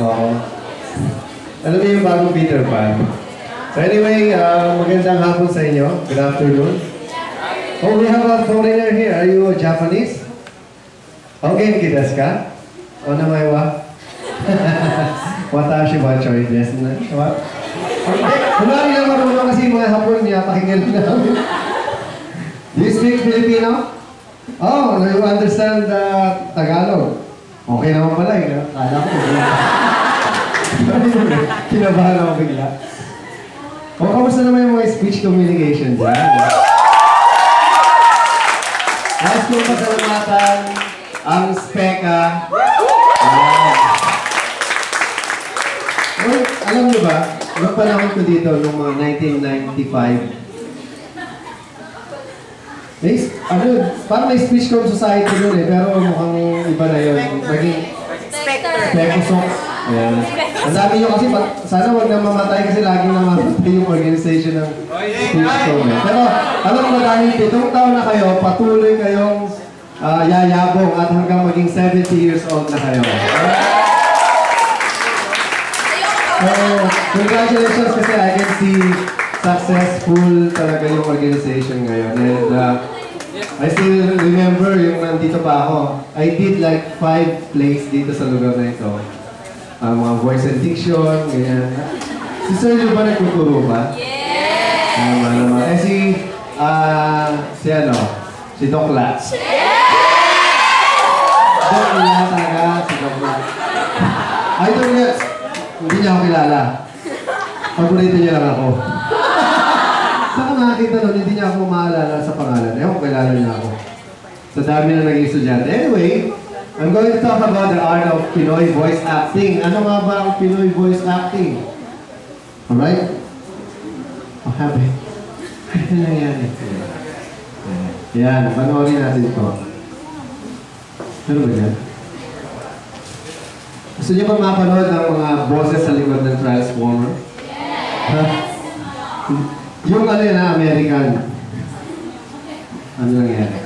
Oo. Alam niyo yung bagong Peter Pan. So anyway, magandang hapon sa inyo. Good afternoon. Oh, we have a foreigner here. Are you Japanese? Okay, kitas ka? O namay wa? Watashi wa choy desu na. Kunwari lang marunong kasi mga hapon niya, pakinggan namin. Do you speak Filipino? Oh, you understand Tagalog? Okay naman pala eh. Kala ko. Kinabahan ako bigla. O, kamusta naman yung mga speech communication dyan? Last kong pasalamatan, ang SPECA. Well, alam niyo ba, nung panahon ko dito, noong mga 1995, parang may speech com society doon eh, pero mukhang iba na yun. Naging Spectrum. Ayan. Ang dami nyo kasi, sana wag na mamatay kasi laging namamatay yung organization ng speech com eh. Pero alam mo dahil 7 taon na kayo, patuloy kayong yayabong at hanggang maging 70 years old na kayo. So, congratulations kasi I can see successful talaga yung organization ngayon. And I still remember yung nandito pa ako. I did like 5 plays dito sa lugar na ito. Mga voice and diction, ganyan. Si Sir Lou ba nagtuturo ba? Yeah! Si ano? Si Doc La. Doc La talaga, si Doc La. Ay, Doc La. Hindi niya ako kilala. Paborito niya lang ako. Saan ka nakakita nun, hindi niya ako maalala sa pangalan. Ewan, kilala niya ako. Sa dami na naging estudyante. Anyway, I'm going to talk about the art of Pinoy voice acting. Ano nga ba ang Pinoy voice acting? Alright? Oh, happy. Ano nangyari? Yan, panoorin natin ito. Ano ba yan? Gusto niyo ba mapanood ng mga boses sa likod ng Transformer? Yes! Yung ano yun na American. Ano nangyari?